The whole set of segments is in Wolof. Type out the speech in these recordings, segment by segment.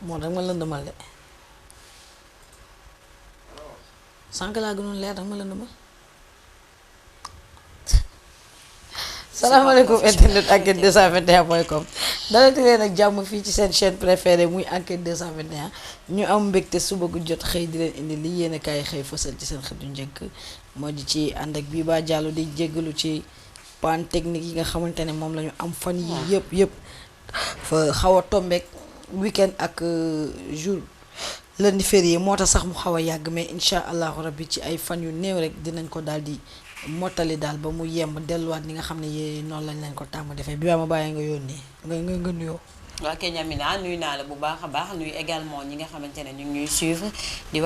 moo tax ma lëndëmal de sànq laa gënoon leer tax ma lëndëmal. salaamaaleykum internet enquête 221.com dalati leen ak jàmm fii ci seen chaîne préférée muy enquête 221 ñu am mbégte suba gu jot xëy di leen indi li yéen a kaay xëy fësal ci seen xëtu njëkk moo di ci ànd ak bii ba jàllu di jéggalu ci panne technique yi nga xamante ne moom la ñu am fan yi yëpp fa xaw a tombeek weekend ak jour lundi férié moo tax sax mu xaw a yàgg mais incha allahu rabbi ci ay fan yu néew rek dinañ ko daal di mottali daal ba mu yemb delluwaat ni nga xam ne yee noonu lañ leen ko tàmm defee bi ma bàyyi nga yónnee nga nuyoo. waa kay Amina nuyu naa la bu baax a baax nuyu également ñi nga xamante ne ñu ngi ñuy suivre di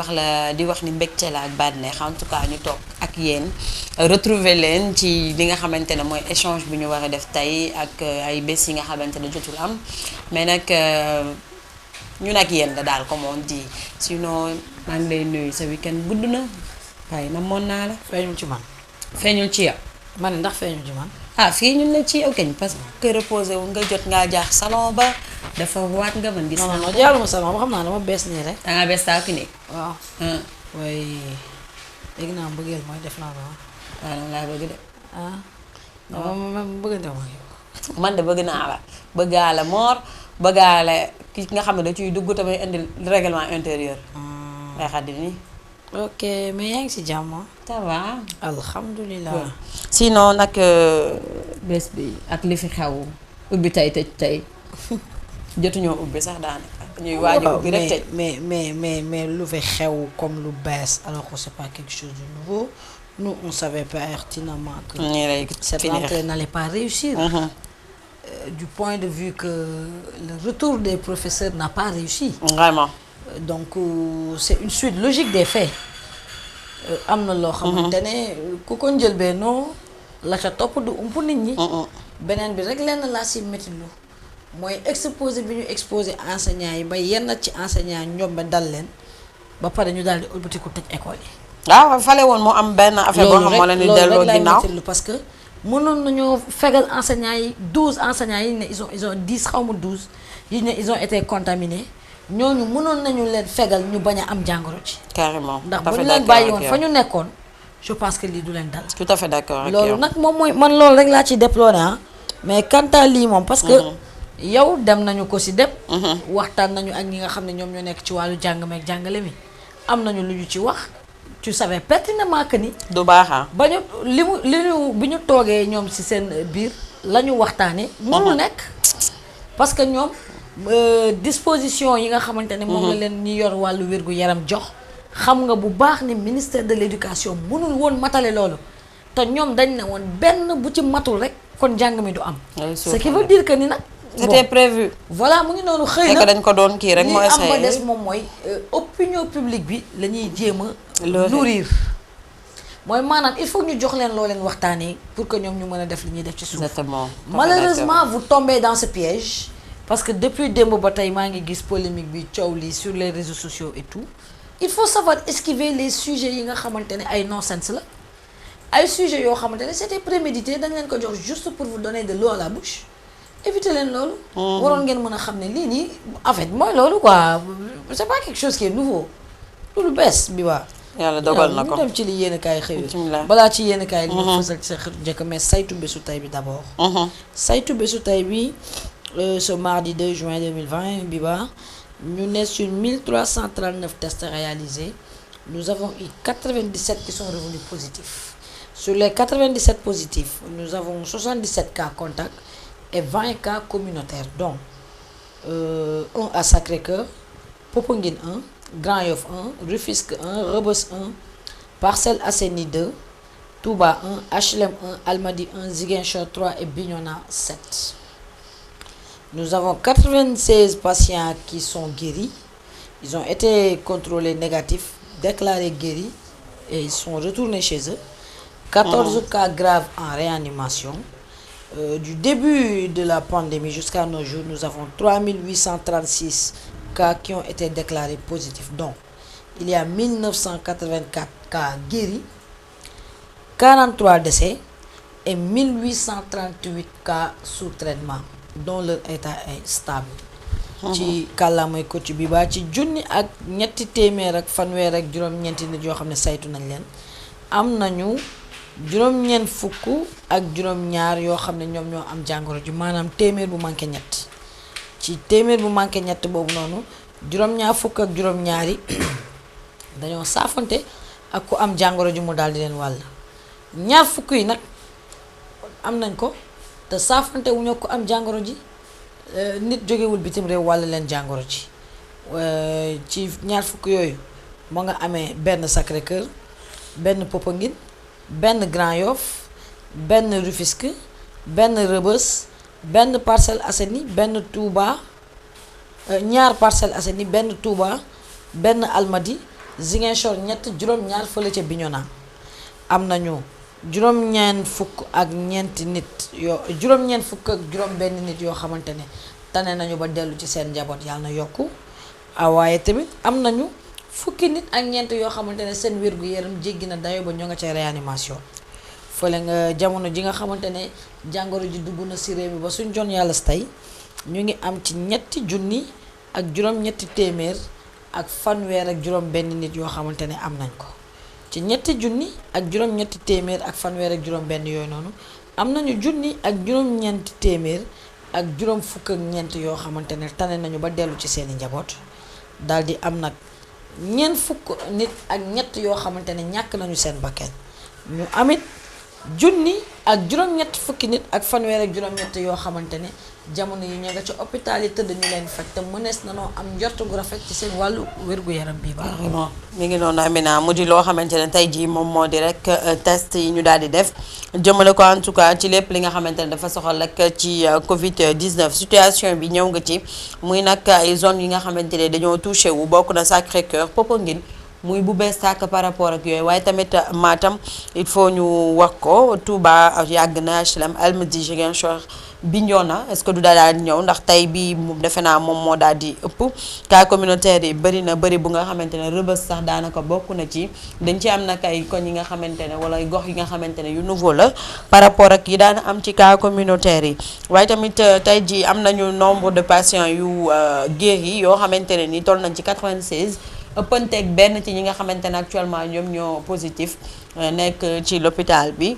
wax ni mbégte la ak bànneex en tout cas ñu toog ak yéen retrouver leen ci li nga xamante ne mooy échange bi ñu war a def tey ak ay bés yi nga xamante ne jotul am mais nag ñun ak yéen la daal comme on dit sinon maa ngi lay nuyu sa weekend gudd na waaye namoon naa la. feeñul ci man. feeñul ci yow. man ndax feeñul ci man. ah fii ñun la ci yow kañ parce que reposé wu nga jot ngaa jaax salon ba dafa waat nga mën gis. non jaaruma salon ba xam naa dama bees nii rek. da ngaa bees taa ki nekk. waaw. waaye léegi naa mbëggeel mooy def naa ko waaw noonu laa bëgg de. waaw man bëggante ma yow. man de bëgg naa la bëggaale moor bëggaale ki nga xam ne da ciy dugg tamit indi règlement intérieur. ngay xaddi nii. ok mais yaa ngi si jàmm. ça va. alhamdulilah. sinon nag bés bi ak li fi xew ubbi tey tëj tey jotuñoo ubbi sax daanaka. ñuy waaj a ubbi rek tëj mais lu fi xew comme lu bees alors que c'est pas quelque chose de nouveau nous on savait pertinemment que cette rentrée n'allait pas réussir. Du point de vue que le retour des professeurs n'a pas réussi. Vraiment. Donc c'est une suite logique des faits. am na loo xamante ne ku ko njëlbeenoo la ca topp du ump nit ñi. beneen bi rek lenn laa si métti lu mooy exposé bi ñu exposé enseignants yi ba yenn ci enseignants ñoom ba dal leen ba pare ñu daal di ëlbatiku tëj école yi. waaw fale woon moo am benn affaire boo xam moo leen di delloo ginnaaw loolu rek parce que mënoon nañoo fegal enseignants yi 12 enseignants yi ne ils ont 10 xaw ma 12 yi ne ils ont été contaminés. ñooñu mënoon nañu leen fegal ñu bañ a am jàngoro ci. carrément ndax bu ñu leen bàyyi woon fa ñu nekkoon je pense que lii du leen dal. tout à fait d'accord ak loolu nag moom mooy man loolu rek laa ci déploré mais quant à lii moom parce que yow dem nañu ko si dem. waxtaan nañu ak ñi nga xam ne ñoom ñoo nekk ci wàllu jàng meeg jàngale mi am nañu lu ñu ci wax tu savais pertinemment que ni. du baax ba ñu bi ñu toogee ñoom si seen biir la ñu waxtaanee. mënul nekk parce que ñoom. disposition yi nga xamante ne moom la leen ñi yor wàllu wér-gu-yaram jox xam nga bu baax ni ministère de l'éducation mënul woon matale loolu te ñoom dañ ne woon benn bu ci matul rek kon jàng mi du am. ce qui veut dire que ni nag. c'était prévu. voilà mu ngi noonu xëy na dañ ko doon kii rek moo essayé li am ba des moom mooy opinion publique bi la ñuy jéem a nourrir mooy maanaam il faut ñu jox leen loo leen waxtaanee pour que ñoom ñu mën a def li ñuy def ci suuf. exactement malheureusement vous tombez dans ce piège. parce que depuis démb ba tey maa ngi gis polémique bi coow lii sur les réseaux sociaux et tout il faut savoir esquiver les sujets yi nga xamante ne ay non-sens la ay sujets yoo xamante ne c'était prémédité dañ leen ko jox juste pour vous donner de l'eau à la bouche éviter leen loolu. waroon ngeen mën a xam ne lii nii en fait mooy loolu quoi c'est pas quelque chose qui est nouveau lu bees bi waa. yàlla dogal na ko ñu dem ci li yéen kaay xëy balaa ci yéen kaay li ñu fësal ci sa xëtu njëkk mais saytu bésu tay bi d'abord. saytu bésu tay bi. Ce mardi 2 juin 2020, Biba, nous sommes sur 1339 tests réalisés. Nous avons eu 97 qui sont revenus positifs. Sur les 97 positifs, nous avons 77 cas contacts et 20 cas communautaires. Donc, 1 à Sacré-Cœur, Popenguine 1, Grand Yoff 1, Rufisque 1, Rebeuss 1, Parcelles Assainies 2, Touba 1, HLM 1, Almadies 1, Ziguinchor 3 et Bignona 7. Nous avons 96 patients qui sont guéris. Ils ont été contrôlés négatifs, déclarés guéris et ils sont retournés chez eux. 14 cas graves en réanimation. Du début de la pandémie jusqu'à nos jours, nous avons 3836 cas qui ont été déclarés positifs. Donc, il y a 1984 cas guéris, 43 décès et 1838 cas sous traitement, dont leur état est stable. ci kàllaamay coach bi ba ci junni ak ñetti téeméer ak fanweer ak juróom-ñeenti nit yoo xam ne saytu nañ leen am nañu juróom-ñeent fukk ak juróom-ñaar yoo xam ne ñoom ñoo am jàngoro ji maanaam téeméer bu manqué ñett ci téeméer bu manqué ñett boobu noonu juróom-ñaar fukk ak juróom-ñaar yi dañoo saafante ak ku am jàngoro ji mu daal di leen wàll ñaar fukk yi nag am nañ ko te saafante wu ñu ko am jàngoro ji nit jógewul bitim réew wàll leen jàngoro ji ci ñaar fukk yooyu moo nga amee benn Sacré-Cœur benn Popenguine benn Grand Yoff benn Rufisque benn Rebeuss benn Parcelles Assainies benn Touba ñaar Parcelles Assainies benn Touba benn Almadies Ziguinchor ñett juróom-ñaar fële ca Bignona am nañu juróom-ñeent fukk ak ñeenti nit yoo juróom-ñeent fukk ak juróom-benn nit yoo xamante ne tane nañu ba dellu ci seen njaboot yàlla na yokku waaye tamit am nañu fukki nit ak ñeent yoo xamante ne seen wér-gu-yaram jéggi na dayo ba ñoo nga ca réanimation fële nga jamono ji nga xamante ne jàngoro ji dugg na si réew mi ba suñ jon yàlla si tey ñu ngi am ci ñetti junni ak juróom-ñetti téeméer ak fanweer ak juróom-benn nit yoo xamante ne am nañ ko ci ñetti junni ak juróom-ñetti téeméer ak fanweer ak juróom-benn yooyu noonu am nañu junni ak juróom-ñeenti téeméer ak juróom fukk ak ñeent yoo xamante ne tane nañu ba dellu ci seeni njaboot daal di am nag ñeent fukk nit ak ñett yoo xamante ne ñàkk nañu seen bakkan ñu amit junni ak juróom-ñett fukki nit ak fanweer ak juróom-ñett yoo xamante ne jamono yi ña nga ca hôpital yi tëdd ñu leen faj te mënees na noo am njort gu rafet ci seen wàllu wér-gu-yaram bi baax mi ngi noonu Amina mu di loo xamante ne tey jii moom moo di rek test yi ñu daal di def jëmale ko en tout cas ci lépp li nga xamante ne dafa soxal rek ci Covid 19 situation bi ñëw nga ci muy nag ay zone yi nga xamante ne dañoo touché wu bokk na Sacré-Cœur Popenguine muy bu bees tàkk par rapport ak yooyu waaye tamit Matam il faut ñu wax ko Touba yàgg na HLM Almadies Ziguinchor Bignona est-ce que du daal di ñëw ndax tey bii moom defe naa moom moo daal di ëpp cas communautaire yi bëri na bëri bu nga xamante ne Rebeuss sax daanaka bokk na ci dañ ci am nag ay koñ yi nga xamante ne wala gox yi nga xamante ne yu nouveau la par rapport ak yi daan am ci cas communautaire yi waaye tamit tey jii am nañu nombre de patients yu guéris yoo xamante ne ni toll nañ ci 96 ëppanteeg benn ci ñi nga xamante ne actuellement ñoom ñoo positif nekk ci l'hôpital bi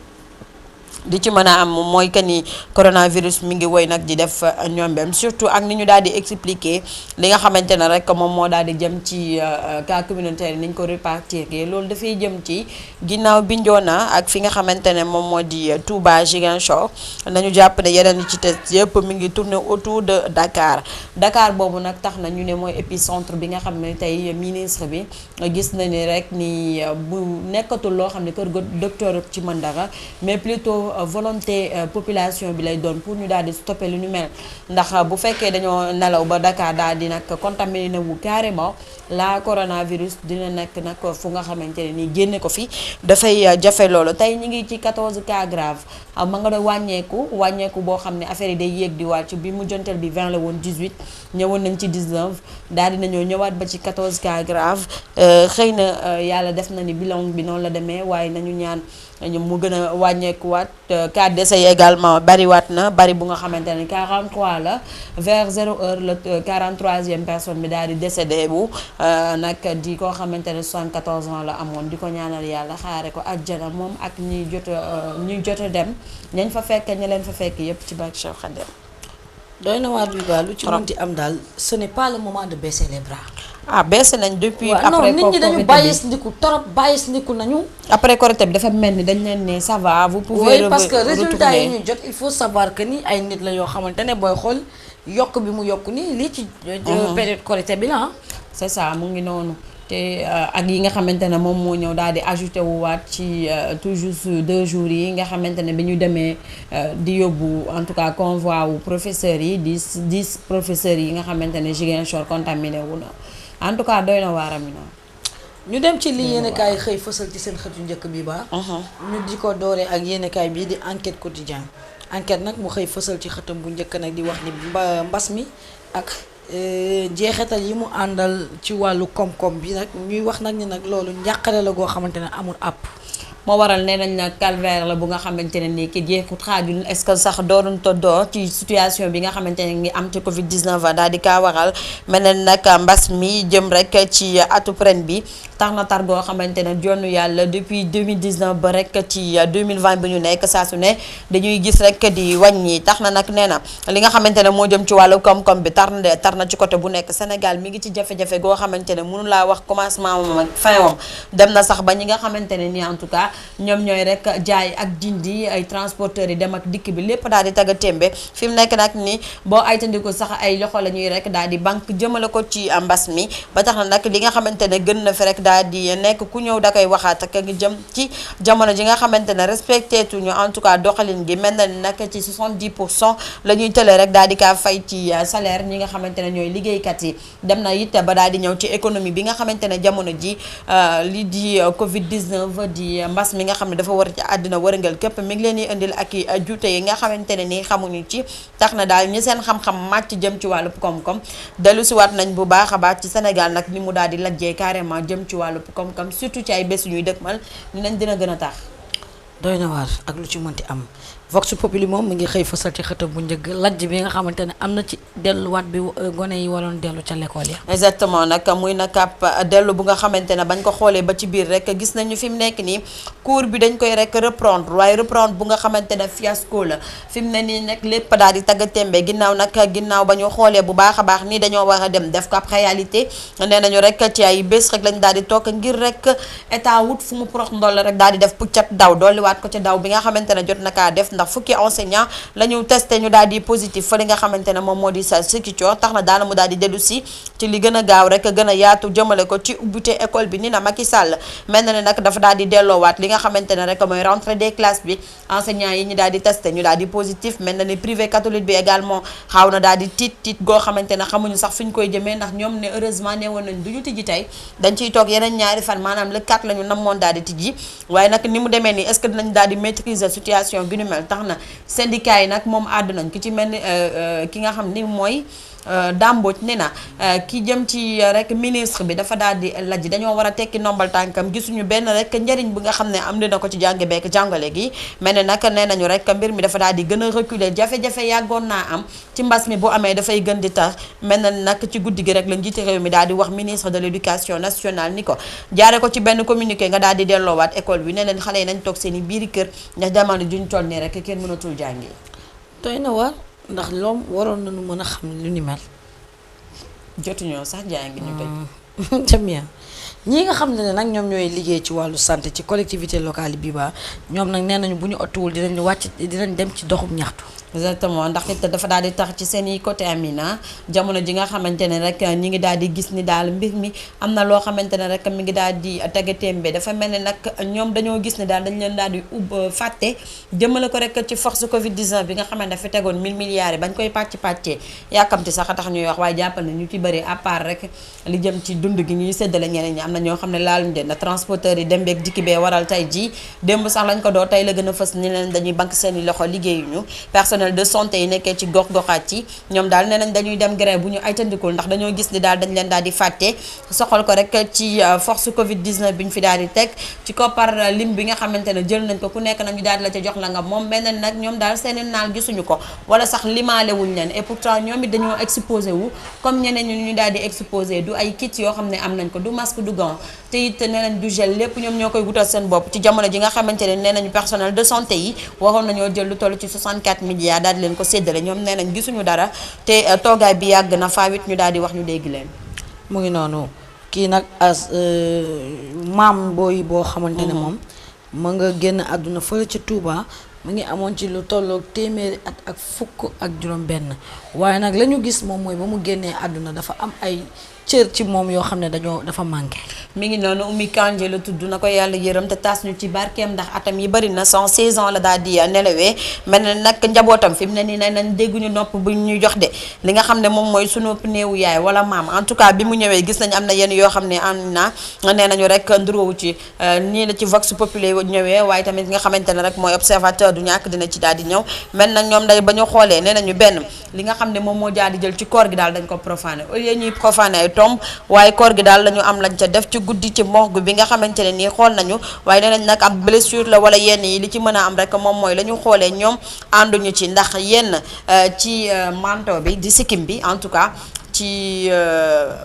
di ci mën a am mooy que ni coronavirus mi ngi woy nag di def ñombem surtout ak ni ñu daal di expliquer li nga xamante ne rek moom moo daal di jëm ci cas communautaire yi ni ñu ko répartir loolu dafay jëm ci ginnaaw Bignona ak fi nga xamante ne moom moo di Touba Ziguinchor nañu jàpp ne yeneen ci test yëpp mi ngi tourner autour de Dakar Dakar boobu nag tax na ñu ne mooy épicentre bi nga xam ne tey ministre bi gis na ni rek ni bu nekkatul loo xam ne kër ga docteur ci mën dara mais plutôt volonté population bi lay doon pour ñu daal di stopper lu ñu mel ndax bu fekkee dañoo nelaw ba Dakar daal di nag contaminé wu carrément la coronavirus dina nekk nag fu nga xamante ne nii génne ko fi dafay jafe loolu tey ñu ngi ci 14 cas grave ma nga doon wàññeeku boo xam ne affaire yi day yéeg di wàcc bi mu jontel bi 20 la woon 18 ñëwoon nañ ci 19 daal di nañoo ñëwaat ba ci 14 cas grave xëy na yàlla def na ni bilan bi noonu la demee waaye nañu ñaan mu gën a wàññeekuwaat cas décès yi également bariwaat na bari bu nga xamante ne 43 la vers 0 heure la 43e personne bi daal di décédé bu nag di koo xamante ne 74 ans la amoon di ko ñaanal yàlla xaare ko àjjana moom ak ñi jot a dem ñañ fa fekk ña leen fa fekk yépp ci barke Cheikh Khadim. doy na waar bi ba lu ci mënti am daal ce n'est pas le moment de baisser les bras. baissé nañ depuis. après nit ñi dañu bàyyis ndiku torop bàyyis ndiku nañu. après Korité bi dafa mel ni dañ leen ne ça va vous pouvez. oui parce que résultat yi ñu jot il faut savoir que ni ay nit la yoo xamante ne booy xool yokk bi mu yokk nii lii ci. période Korité bi la c'est ça mu ngi noonu. te ak yi nga xamante ne moom moo ñëw daal di ajouté wu waat ci tout juste 2 jours yi nga xamante ne bi ñu demee di yóbbu en tout cas convoi wu professeurs yi 10 professeurs yi nga xamante ne Ziguinchor contaminé wu na en tout cas doy na waaram na. ñu dem ci li yéenekaay xëy fësal ci seen xëtu njëkk bi ba. ñu di ko dooree ak yéenekaay bii di enquête quotidien enquête nag mu xëy fësal ci xëtam bu njëkk nag di wax ni mbas mi ak. jeexital yi mu àndal ci wàllu koom-koom bi nag ñuy wax nag ni nag loolu njàqare la goo xamante ne amul àpp. moo waral nee nañ na calvaire la bu nga xamante ne nii ki jeexut xaajul est-ce que sax doorun toddoo ci situation bi nga xamante ne ngi am ci Covid 19 daal di kaa waral mel na nag mbas mi jëm rek ci atu ren bi tax na tar goo xamante ne jonn yàlla depuis 2019 ba rek ci 2020 bi ñu nekk saa su ne dañuy gis rek di wàññi tax na nag nee na li nga xamante ne moo jëm ci wàllu koom-koom bi tar na ci côté bu nekk Sénégal mi ngi ci jafe-jafe goo xamante ne mënu laa wax commencement moom ak fin moom dem na sax ba ñi nga xamante ne ni en tout cas ñoom ñooy rek jaay ak dindi ay transporteurs yi dem ak dikk bi lépp daal di tagga témbe fi mu nekk nag ni boo aytandiku sax ay loxo la ñuy rek daal di banque jëmale ko ci mbas mi ba tax na nag li nga xamante ne gën na fi rek daal di nekk ku ñëw da koy waxaat ak ngi jëm ci jamono ji nga xamante ne respecté tuñu en tout cas doxalin gi mel na ni nag ci 70% la ñuy tële rek daal di kaa fay ci salaire ñi nga xamante ne ñooy liggéeykat yi dem na it ba daal di ñëw ci économie bi nga xamante ne jamono ji li di Covid 19 di mbas mi nga xam ne dafa war ci àddina wërngal képp mi ngi leen di indil ak i juute yi nga xamante ne nii xamuñu ci tax na daal ñi seen xam-xam màcc jëm ci wàllu koom-koom dellu si waat nañ bu baax a baax ci Sénégal nag ni mu daal di lajjee carrément jëm ci wàllu koom-koom surtout ci ay bés ñuy dëkkmal ni nañ dina gën a tax doy na waar ak lu ci mënti am Vox Populi moom mu ngi xëy fasal ci xëtam bu njëkk lajj bi nga xamante ne am na ci delluwaat bi gone yi waroon dellu ca l'école ya exactement nag muy nag ab dellu bu nga xamante ne bañ ko xoolee ba ci biir rek gis nañu fi mu nekk nii cours bi dañ koy rek reprendre waaye reprendre bu nga xamante ne fiasco la fi mu ne nii nag lépp daal di tagga témbe ginnaaw ba ñu xoolee bu baax a baax nii dañoo war a dem def ko ab réalité nee nañu rek ci ay bés rek lañ daal di toog ngir rek état wut fu mu prox ndoll rek daal di def puccat daw dolliwaat ko ca daw bi nga xamante ne jot na kaa def ndax fukki enseignant la ñu testé ñu daal di positif fa li nga xamante ne moom moo di sa Ziguinchor tax na daana mu daal di dellu si ci li gën a gaaw rek gën a yaatu jëmale ko ci ubbite école bi ni na Macky Sall mel na ne nag dafa daal di delloowaat li nga xamante ne rek mooy rentrée des classes bi enseignants yi ñu daal di testé ñu daal di positif mel na ne privé catholique bi également xaaw na daal di tiit goo xamante ne xamuñu sax fi ñu koy jëmee ndax ñoom ne heureusement ne woon nañ du ñu tijji tey dañ ciy toog yeneen ñaari fan maanaam le 4 la ñu namoon daal di tijji waaye nag ni mu demee nii est-ce que dinañ daal di maîtriser situation bi nu mel tax na syndicat yi nag moom àddu nañ ki ci mel ni ki nga xam ni mooy Damboj ne na ki jëm ci rek ministre bi dafa daal di lajj dañoo war a tekki ndombal tànkam gisuñu benn rek njëriñ bi nga xam ne am dina ko ci jànge beek jàngale gi mel ne nag nee nañu rek mbir mi dafa daal di gën a reculer jafe-jafe yàggoon naa am ci mbas mi bu amee dafay gën di tax mel na nag ci guddi gi rek la njiiti réew mi daal di wax ministre de l'éducation nationale ni ko jaare ko ci benn communiqué nga daal di delloowaat école bi ne leen xale yi nañ toog seen i biiri kër ndax jamono juñ toll nii rek kenn mënatul jàngi doy na waar ndax loom waroon nañu mën a xam lu ni mel jotuñoo sax jàngi ñu tëj c'est bien ñi nga xam ne nag ñoom ñooy liggéey ci wàllu santé ci collectivité locale yi bii ba ñoom nag nee nañu bu ñu ottuwul dinañ dem ci doxum ñaxtu exactement ndax it dafa daal di tax ci seen i côté Amina jamono ji nga xamante ne rek ñi ngi daal di gis ni daal mbir mi am na loo xamante ne rek mi ngi daal di taggatémbe dafa mel ne nag ñoom dañoo gis ne daal dañ leen daal di fàtte jëmale ko rek ci force Covid 19 bi nga xamante dafa tegoon 1000 milliards yi bañ koy pàccee yàkkamti sax a tax ñuy wax waaye jàppal na ñu ci bëri à part rek li jëm ci dund gi ñuy séddale ñeneen ñi am na ñoo xam ne laaluñ de na transporteurs yi dem beeg dikki bee waral tey jii démb sax lañ ko doo tey la gën a fës ni leen dañuy banque seen i loxo liggéeyuñu de santé yi nekkee ci gox-goxaat yi ñoom daal nee nañ dañuy dem grève bu ñu ay tandikul ndax dañoo gis ni daal dañ leen daal di fàtte soxal ko rek ci force Covid 19 bi ñu fi daal di teg ci koppar lim bi nga xamante ne jël nañ ko ku nekk nag ñu daal di la ca jox la nga moom mel na nag ñoom daal seeni naal gisuñu ko wala sax limaale wuñ leen et pourtant ñoom it dañoo exposé wu comme ñeneen ñu daal di exposé du ay kits yoo xam ne am nañ ko du masque du gant te it nee nañ du gel lépp ñoom ñoo koy wutal seen bopp ci jamono ji nga xamante ne nee nañu personnel de santé yi waroon nañoo jël lu toll ci 64 milliards daal di leen ko séddale ñoom nee nañ gisuñu dara te toogaay bi yàgg na faawit ñu daal di wax ñu dégg leen mu ngi noonu kii nag as maam booy boo xamante ne moom ma nga génn àdduna fële ca Touba mu ngi amoon ci lu tolloog téeméeri at ak fukk ak juróom benn waaye nag la ñu gis moom mooy ba mu génnee àdduna dafa am ay cër ci moom yoo xam ne dafa manqué. mi ngi noonu Oumy Kandji la tudd na ko yàlla yërëm te taas ñu ci barkeem ndax atam yi bari na 116 ans la daal di nelawee mel na nag njabootam fi mu ne nii nañ dégguñu nopp bu ñu jox de li nga xam ne moom mooy sunu néewu yaay wala maam en tout cas bi mu ñëwee gis nañ am na yenn yoo xam ne am na nee nañu rek nduróowu ci nii la ci Vox Populi ñëwee waaye tamit nga xamante ne rek mooy observateur du ñàkk dina ci daal di ñëw mel nag ñoom day ba ñu xoolee nee nañu benn li nga xam ne moom moo jaar di jël ci koor gi daal dañ ko profané au lieu ñuy profané ay tomb waaye koor gi daal lañu am lañ ca def ci guddi ci morgue bi nga xamante ne nii xool nañu waaye nee nañ nag ab blessure la wala yenn yi li ci mën a am rek moom mooy la ñu xoolee ñoom ànduñu ci ndax yenn ci manteau bi di sikkim bi en tout cas ci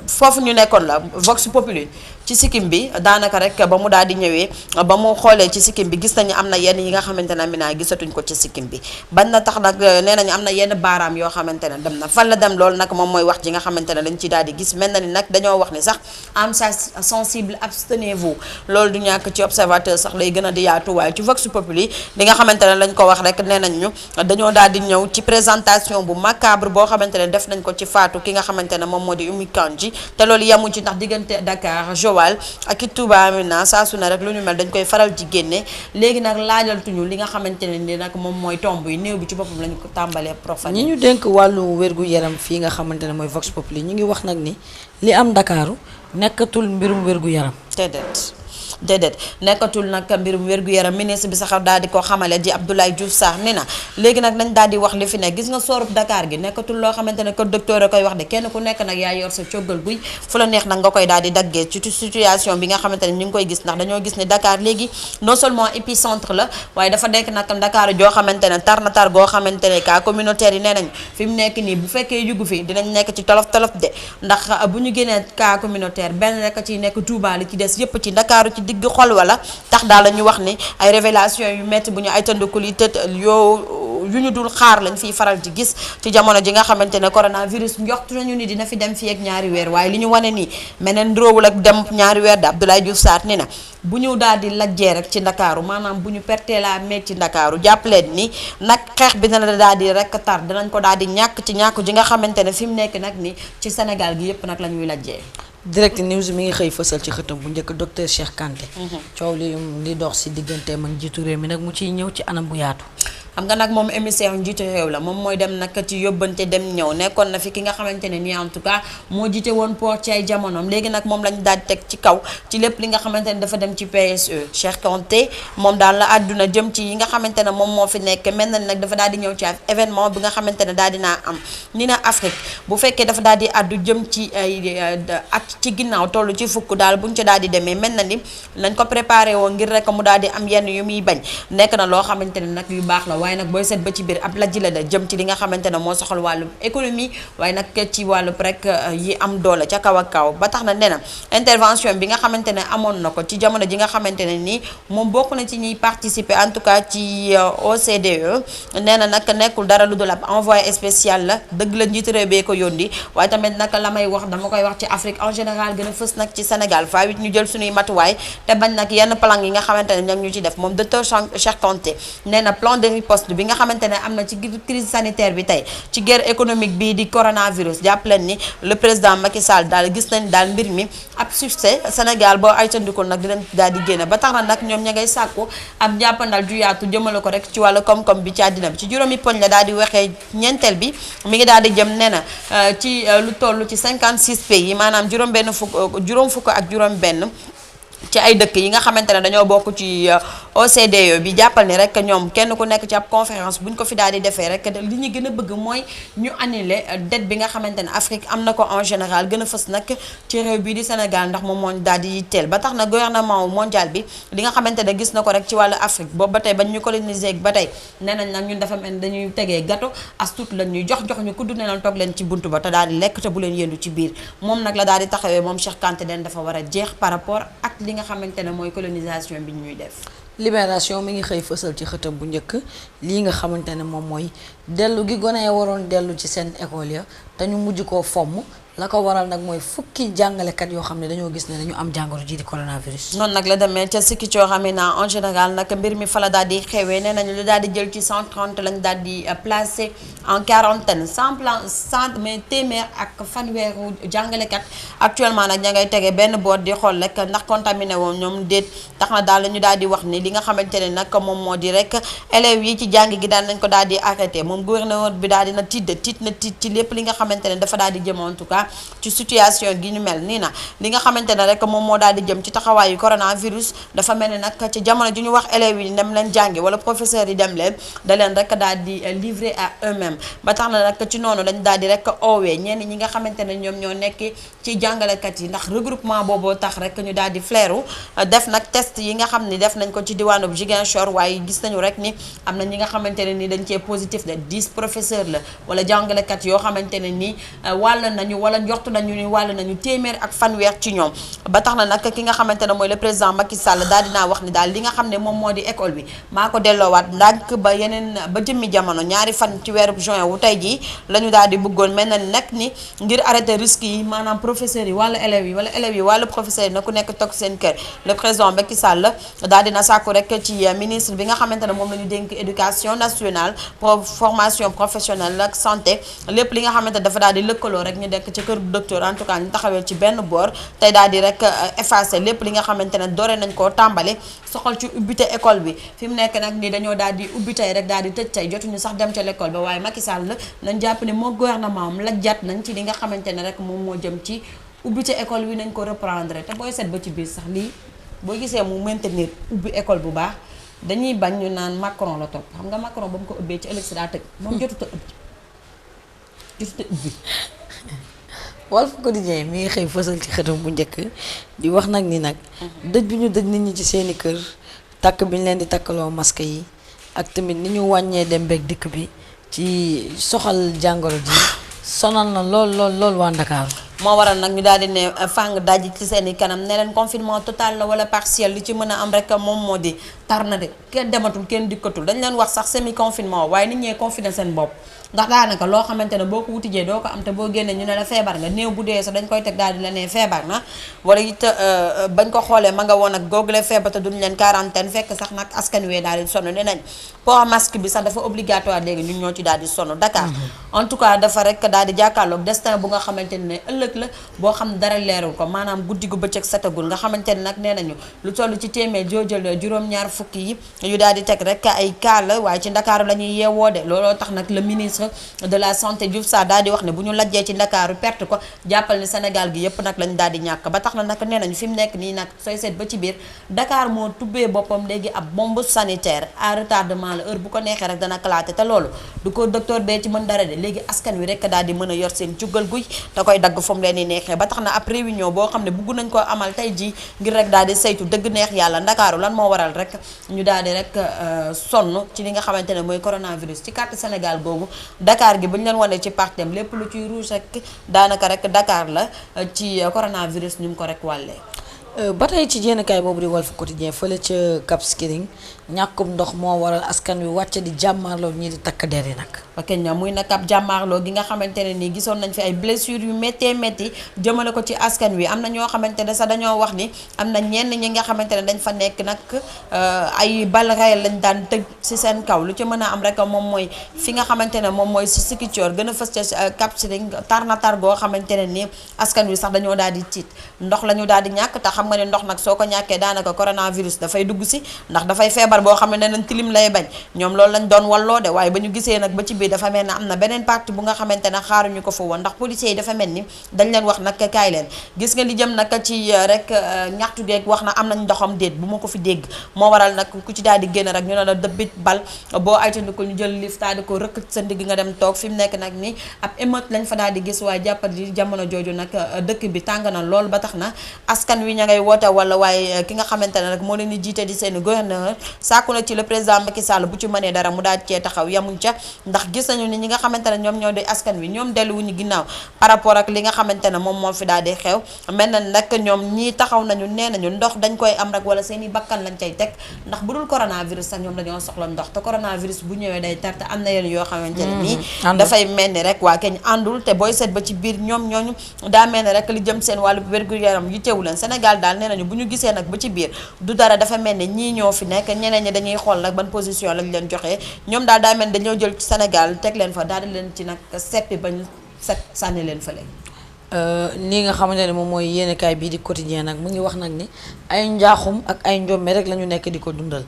foofu ñu nekkoon la Vox Populi ci sikkim bi daanaka rek ba mu daal di ñëwee ba mu xoolee ci sikkim bi gis nañu am na yenn yi nga xamante ne Amina gisatuñ ko ci sikkim bi ban na tax nag nee nañu am na yenn baaraam yoo xamante ne dem na fan la dem loolu nag moom mooy wax ji nga xamante ne dañ ci daal di gis mel na ni nag dañoo wax ni sax am sa sensible abstenez-vous loolu du ñàkk ci observateur sax lay gën a di yaatu waaye ci Vox Populi li nga xamante ne lañ ko wax rek nee nañ ñu dañoo daal di ñëw ci présentation bu macabre boo xamante ne def nañ ko ci faatu ki nga xamante ne moom moo di Oumy Kandji te loolu yamu ci ndax diggante Dakar Joal ak i Touba Amina saa su ne rek lu ñu mel dañ koy faral ci génne léegi nag laajaltuñu li nga xamante ne ni nag moom mooy tomb yi néew bi ci boppam lañu ko tàmbalee profané. ñi ñu dénk wàllu wérgu yaram fii nga xamante ne mooy Vox Populi ñu ngi wax nag ni li am Ndakaaru nekkatul mbirum wérgu yaram. déedéet nekkatul nag mbirum wér-gu-yaram ministre bi sax daal di ko xamale di Abdoulaye Diouf Sarr ni na léegi nag nañ daal di wax li fi ne gis nga soorub Dakar gi nekkatul loo xamante ne que docteur a koy wax de kenn ku nekk nag yaa yor sa coggal buy fu la neex nag nga koy daal di daggee ci situation bi nga xamante ne ñu ngi koy gis ndax dañoo gis ne Dakar léegi non seulement épicentre la waaye dafa nekk nag Dakar joo xamante ne tar na tar goo xamante ne cas communautaire yi nee nañ fi mu nekk nii bu fekkee jugu fi dinañ nekk ci tolof de ndax bu ñu génnee cas communautaire benn rek ci nekk Touba li ci des yépp ci Dakar ci digg xol wala tax daal la ñu wax ni ay révélation yu métti bu ñu ay tëndukul yi tët yu ñu dul xaar lañ fiy faral di gis ci jamono ji nga xamante ne coronavirus njoxtu nañu ni dina fi dem fii ak ñaari weer waaye li ñu wane nii meneen ndróowul ak dem ñaari weer de Abdoulaye Diouf Sarr ni na bu ñu daal di lajjee rek ci Ndakaaru maanaam bu ñu pertee la met ci Ndakaaru jàppaleen ni nag xeex bi dina daal di rek tar dinañ ko daal di ñàkk ci ñàkk ji nga xamante ne fi mu nekk nag ni ci Sénégal gi yépp nag la ñuy lajjee. Direct News mi ngi xëy fësal ci xëtam bu njëkk docteur Cheikh Kanté. coow li dox si diggante man jiitu réew mi nag mu ciy ñëw ci anam bu yaatu. xam nga nag moom émissaire njiitu réew la moom mooy dem nag ci yóbbante dem ñëw nekkoon na fi ki nga xamante ne nii en tout cas moo jiite woon port ci ay jamonoom léegi nag moom lañu daal di teg ci kaw ci lépp li nga xamante ne dafa dem ci PSE Cheikh Kanté moom daal la àdduna jëm ci yi nga xamante ne moom moo fi nekk mel na nag dafa daal di ñëw ci événement bi nga xamante ne daal dinaa am ni na Afrique bu fekkee dafa daal di àddu jëm ci ay at ci ginnaaw toll ci fukk daal buñ ci daal di demee mel na ni lañ ko préparé woon ngir rek mu daal di am yenn yu muy bañ nekk na loo xamante ne nag yu baax la waaye nag booy seet ba ci biir ab lajji la da jëm ci li nga xamante ne moo soxal wàllu économie waaye nag ci wàllu rek yi am doole ca kaw ak kaw ba tax na nee na intervention bi nga xamante ne amoon na ko ci jamono ji nga xamante ne nii moom bokk na ci ñuy participer en tout cas ci OCDE nee na nag nekkul dara lu dul ab envoyé spécial la dëgg la njiitu réew bee ko yónni waaye tamit nag la may wax dama koy wax ci Afrique en général gën a fës nag ci Sénégal faa it ñu jël suñuy matuwaay te bañ nag yenn plan yi nga xamante ne ñag ñu ci def moom docteur Cheikh Kanté nee na plan de riposte bi nga xamante ne am na ci crise sanitaire bi tey ci guerre économique bii di coronavirus jàpp leen ni le président Macky Sall daal gis nañ daal mbir mi ab succès Sénégal boo ay tandikul nag dinañ daal di génne ba tax na nag ñoom ña ngay sàkku ab jàppandal ju yaatu jëmale ko rek ci wàllu koom-koom bi ci àddina bi ci juróomi poñ la daal di waxee ñeenteel bi mi ngi daal di jëm nee na ci lu toll ci 56 pays yi maanaam juróom fukk ak juróom benn ci ay dëkk yi nga xamante ne dañoo bokk ci OCDE bi jàppal ni rek ñoom kenn ku nekk ci ab conférence bu ñu ko fi daal di defee rek li ñu gën a bëgg mooy ñu annuler dette bi nga xamante ne Afrique am na ko en général gën a fës nag ci réew bii di Sénégal ndax moom moo daal di teel ba tax na gouvernement mondial bi li nga xamante ne gis na ko rek ci wàllu Afrique boobu ba tey bañ ñu coloniser ba tey nee nañ nag ñun dafa mel dañuy tegee gâteau as tuut lañ ñuy jox ñu kudd ne leen toog leen ci buntu ba te daal di lekk te bu leen yëndu ci biir moom nag la daal di taxawee moom Cheikh Kanté den dafa war a jeex par rapport ak li nga xamante ne mooy colonisation bi ñuy def. Libération mi ngi xëy fësal ci xëtam bu njëkk lii nga xamante ne moom mooy dellu gi gone ya waroon dellu ci seen école ya te ñu mujj koo fomm la ko waral nag mooy fukki jàngalekat yoo xam ne dañoo gis ne dañu am jàngoro ji di coronavirus. noonu nag la demee ca sikki coo xam ne naa en général nag mbir mi fa la daal di xewee nee nañu lu daal di jël ci 130 lañ daal di placé en quarantaine sans mais téeméer ak fanweeru jàngalekat actuellement nag ña ngay tege benn boot di xool rek ndax contaminé woon ñoom déet tax na daal la ñu daal di wax ni li nga xamante ne nag moom moo di rek élèves yi ci jàng gi daal nañ ko daal di arrêté moom gouverneur bi daal dina tiit ci lépp li nga xamante ne dafa daal di jëm en tout cas cas ci situation gi ñu mel nii na li nga xamante ne rek moom moo daal di jëm ci taxawaayu coronavirus dafa mel ni nag ci jamono ji ñu wax élèves yi dem leen jàngi wala professeurs yi dem leen da leen rek daal di livrer à eux-mêmes ba tax na nag ci noonu lañ daal di rek oowee ñenn ñi nga xamante ne ñoom ñoo nekk ci jàngalekat yi ndax regroupement booboo tax rek ñu daal di fleeru def nag test yi nga xam ni def nañ ko ci diwaanu Ziguinchor waaye gis nañu rek ni am na ñi nga xamante ne ni dañ cee positif de 10 professeurs la wala jàngalekat yoo xamante ne ni wàll nañu wala njortu nañu ni wàll nañu téeméer ak fanweer ci ñoom ba tax na nag ki nga xamante ne mooy le président Macky Sall daal dinaa wax ni daal li nga xam ne moom moo di école bi maa ko delloowaat ndànk ba yeneen ba jëmmi jamono ñaari fan ci weeru juin wu tey jii la ñu daal di bëggoon mel na nag ni ngir arrêter risques yi maanaam professeurs yi wala élèves yi wala élèves yi wala professeurs yi na ku nekk toog seen kër le président Macky Sall daal dina sàkku rek ci ministre bi nga xamante ne moom la ñu dénk éducation nationale formation professionnelle ak santé lépp li nga xamante ne dafa daal di lëkkaloo rek ñu dekk ci kër docteur en tout cas ñu taxawee ci benn boor tey daal di rek effacer lépp li nga xamante ne doore nañ koo tàmbali soxal ci ubbite école bi fi mu nekk nag ni dañoo daal di ubbi tey rek daal di tëj tey jotuñu sax dem ca l'école ba waaye Macky Sall nañ jàpp ne moo gouvernement am lajjat nañ ci li nga xamante ne rek moom moo jëm ci ubbite école bi nañ ko reprendre te booy seet ba ci biir sax lii boo gisee mu maintenir ubbi école bu baax dañuy bañ ñu naan Macron la topp xam nga Macron ba mu ko ubbee ci ëllëg si daa tëj moom jotuta ubbi Walf Quotidien mi ngi xëy fësal ci xëtam bu njëkk di wax nag ni nag dëj bi ñu dëj nit ñi ci seeni kër takk bi ñu leen di takkaloo masque yi ak tamit ni ñu wàññee dem beeg dikk bi ci soxal jàngoro ji sonal na lool waa Ndakaaru moo waral nag ñu daal di ne fàng daj ci seen i kanam ne leen confinement total la wala partiel li ci mën a am rek moom moo di tar na de kenn dematul kenn dikkatul dañ leen wax sax semi confinement waaye nit ñee confiné seen bopp ndax daanaka loo xamante ne boo ko wutijee doo ko am te boo génnee ñu ne la feebar nga néew bu dee sax dañ koy teg daal di la ne feebar na wala it bañ ko xoolee ma nga woon ak googule feebar te duñ leen quarantaine fekk sax nag askan wee daal di sonn ne nañ port masque bi sax dafa obligatoire léegi ñun ñoo ci daal di sonn Dakar en tout cas dafa rek daal di jàkkaarloog destin bu nga xamante ne ëllëg la boo xam dara leerul ko maanaam guddi gu bëccëg setagul nga xamante ne nag nee nañu lu toll ci téeméer joo jël juróom-ñaar fukki yi yu daal di teg rek ay cas la waaye ci Ndakaaru la ñuy yeewoo de looloo tax nag le ministre de la santé Diouf Sarr daal di wax ne bu ñu lajjee ci Ndakaaru perte ko jàppal ni Sénégal gi yépp nag lañ daal di ñàkk ba tax na nag nee nañu fi mu nekk nii nag sooy seet ba ci biir Dakar moo tubbee boppam léegi ab bombe sanitaire à retardement la heure bu ko neexee rek dana kalaate te loolu du ko docteur bee ci mën dara de léegi askan wi rek daal di mën a yor seen cuggal guy da koy dagg fu mu leen di neexee ba tax na ab réunion boo xam ne bugg nañ koo amal tey jii ngir rek daal di saytu dëgg neex yàlla Ndakaaru lan moo waral rek ñu daal di rek sonn ci li nga xamante ne mooy coronavirus ci carte Sénégal googu Dakar gi bu ñu leen wanee ci partem lépp lu ciy rouge rek daanaka rek Dakar la ci coronavirus ñu mu ko rek wàllee. ba tey ci jéenekaay boobu di Walf Quotidien fële ca Cap Skirring ñàkkum ndox moo waral askan wi wàcce di jàmmaarloo ñii di takk der yi nag. ok ña muy nag ab jàmmaarloo gi nga xamante ne nii gisoon nañ fi ay blessures yu méttee métti jëmale ko ci askan wi am na ñoo xamante ne sax dañoo wax ni am na ñenn ñi nga xamante ne dañ fa nekk nag ay balles réelles lañ daan tëj ci seen kaw lu ci mën a am rek moom mooy fi nga xamante ne moom mooy si Ziguinchor gën a fës ca Cap Skirring tar na tar goo xamante ne nii askan wi sax dañoo daal di tiit ndox la ñu daal di ñàkk te xam nga ne ndox nag soo ko ñàkkee daanaka coronavirus dafay dugg si ndax dafay feebar boo xam ne nañ tilim lay bañ ñoom loolu lañ doon walloo de waaye ba ñu gisee nag ba ci biir dafa mel ne am na beneen partie bu nga xamante ne xaaruñu ko fa woon ndax policiers yi dafa mel ni dañ leen wax nag kaay leen gis nga li jëm nag ci rek ñaxtu geeg wax na am nañ ndoxam déet bu ma ko fi dégg moo waral nag ku ci daal di génn rek ñu ne la dëbbit bal boo aytandi ko ñu jël liif daal di ko rëkk sa ndigg nga dem toog fi mu nekk nag ni ab émeute lañ fa daal di gis waaye jàppal di jamono jooju nag dëkk bi tàng na lool ba tax na askan wi ña ngay woote wala waaye ki nga xamante ne rek moo leen di jiite di seen gouverneur sàkku na ci le président Macky Sall bu ci mënee dara mu daal cee taxaw yamuñ ca ndax gis nañu ni ñi nga xamante ne ñoom ñoo di askan wi ñoom delluwuñu ginnaaw par rapport ak li nga xamante ne moom moo fi daal di xew mel na nag ñoom ñii taxaw nañu nee nañu ndox dañ koy am rek wala seeni bakkan lañ cay teg ndax bu dul coronavirus sax ñoom dañoo soxla ndox te coronavirus bu ñëwee day tar te am na yenn yoo xamante ne nii dafay mel ni rek waa keñ àndul te booy seet ba ci biir ñoom ñooñu daa mel ni rek li jëm seen wàllu wér-gu-yaram yi teewu leen Sénégal daal nee nañu bu ñu gisee nag ba ci biir du dara dafa mel ni ñii ñoo fi nekk ñeneen ñi dañuy xool nag ban position lañ leen joxee ñoom daal daa mel ni dañoo jël ci Sénégal teg leen fa daal di leen ci nag seppi bañ set sànni leen fële. nii nga xamante ne moom mooy yéenekaay bii di quotidien nag mu ngi wax nag ni ay njaaxum ak ay njomme rek la ñu nekk di ko dundal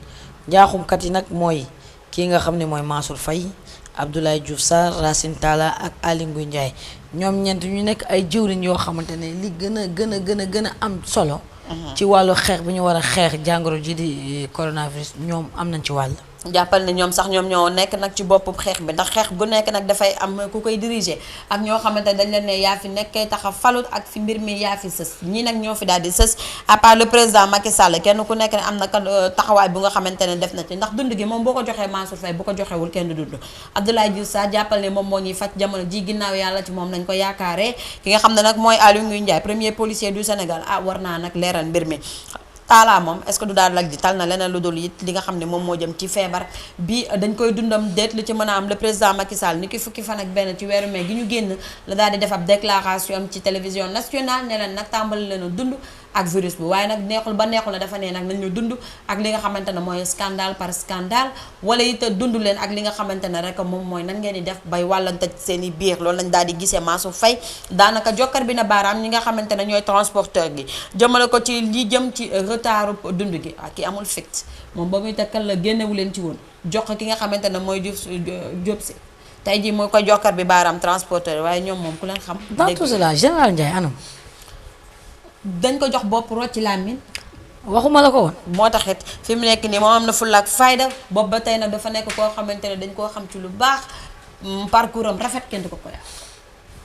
njaaxumkat yi nag mooy kii nga xam ne mooy Mansour Faye Abdoulaye Diouf Sarr Racine Talla ak Aly Ngouille Ndiaye ñoom ñeent ñu nekk ay jëwriñ yoo xamante ne li gën a am solo. ci wàllu xeex bi ñu war a xeex jàngoro ji di coronavirus ñoom am nañ ci wàll. jàppal ne ñoom sax ñoom ñoo nekk nag ci boppu xeex bi ndax xeex gu nekk nag dafay am ku koy diriger ak ñoo xamante ne dañ leen ne yaa fi nekkee taxa falut ak fi mbir mi yaa fi sës ñii nag ñoo fi daal di sës à part le président Macky Sall kenn ku nekk ne am na taxawaay bu nga xamante ne def na ci ndax dund gi moom boo ko joxee Mansour Faye bu ko joxewul kenn du dund Abdoulaye Diouf Sarr jàppal ne moom moo ñuy faj jamono ji ginnaaw yàlla ci moom lañ ko yaakaaree ki nga xam ne nag mooy Aly Ngouille Ndiaye premier policier du Sénégal war naa nag leeral mbir mi Talla moom est-ce que du daal lak di tal na leneen lu dul it li nga xam ne moom moo jëm ci feebar bi dañ koy dundam déet li ci mën a am le président Macky Sall ni ki fukki fan ak benn ci weeru mai gi ñu génn la daal di def ab déclaration ci télévision nationale ne leen nag tàmbali leen a dund ak virus bi waaye nag neexul ba neexul na dafa ne nag nañu dund ak li nga xamante ne mooy scandale par scandale wala it dund leen ak li nga xamante ne rek moom mooy nan ngeen di def bay wàllante seen i biir loolu lañ daal di gisee Mansour Faye daanaka jokkar bi na baaraam ñi nga xamante ne ñooy transporteur gi jëmale ko ci li jëm ci retard dund gi ak ki amul fit moom ba muy takkal la génnewu leen ci woon jox ki nga xamante ne mooy Diop si tey jii mooy koy jokkar bi baaraam transporteur waaye ñoom moom ku leen xam. dans tout cela général Ndiaye anam. dañ ko jox bopp rocc ci làmmiñ waxuma la ko woon. moo taxit fi mu nekk nii moom am na fulla ak fayda bopp ba tey nag dafa nekk koo xamante ne dañ koo xam ci lu baax parcours am rafet kenn du ko yàq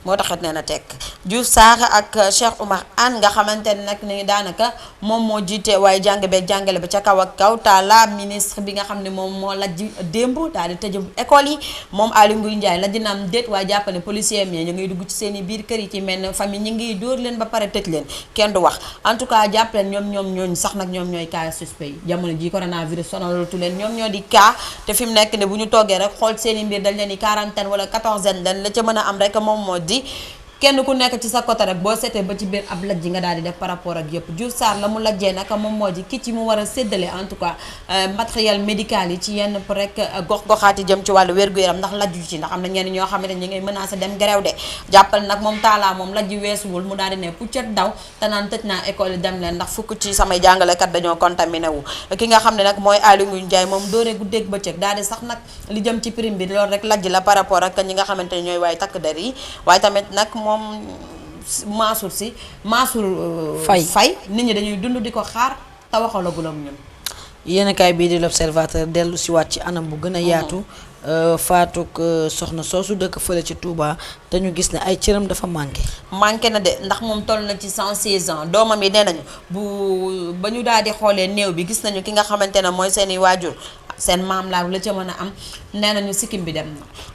moo taxit nee na tekk Diouf Sarr ak Cheikh Oumar Anne nga xamante ne nag ni daanaka moom moo jiite waaye jàng beeg jàngale ba ca kaw ak kaw Talla ministre bi nga xam ne moom moo lajj démb daal di tëj école yi moom Aly Ngouille Ndiaye lajj na am déet waaye jàpp ne policier mi ñu ngi dugg ci seen i biir kër yi ci mel ne famille ñu ngi dóor leen ba pare tëj leen kenn du wax en tout cas jàpp leen ñoom ñooñu sax nag ñoom ñooy cas suspect yi jamono ji coronavirus sonalatu leen ñoom ñoo di cas te fi mu nekk ne bu ñu toogee rek xool seen i mbir dañ leen di quarantaine wala quatorzaine dañ la ca mën a am rek moom moo di kenn ku nekk ci sa côté rek boo seetee ba ci biir ab lajj nga daal di def par rapport ak yëpp Diouf Sarr la mu lajjee nag moom moo di kit yi mu war a séddale en tout cas matériel médical yi ci yenn rek gox-goxaat yi jëm ci wàllu wér-gu-yaram ndax lajju ci ndax am na ñenn ñoo xamante ñi ngay menacé dem grève de jàppal nag moom Talla moom lajj weesuwul mu daal di ne puccet daw te naan tëj naa école yi dem leen ndax fukk ci samay jàngalekat dañoo contaminé wu ki nga xam ne nag mooy Aly Ngouille Ndiaye moom doore guddeeg bëccëg daal di sax nag li jëm ci prime bi loolu rek lajj la par rapport ak ñi nga xamante ne ñooy waaye takk der yi waaye tamit nag moom Mansour Faye nit ñi dañuy dund di ko xaar te waxalagul ak ñun. yéenekaay bii di l'Observateur dellu si waat ci anam bu gën a yaatu. faatuk soxna soosu dëkk fële ci Touba te ñu gis ne ay cëram dafa manqué na de ndax moom toll na ci 116 ans doomam yi nee nañu ba ñu daal di xoolee néew bi gis nañu ki nga xamante ne mooy seeni waajur seen maam laa la ca mën a am nee nañu sikkim bi dem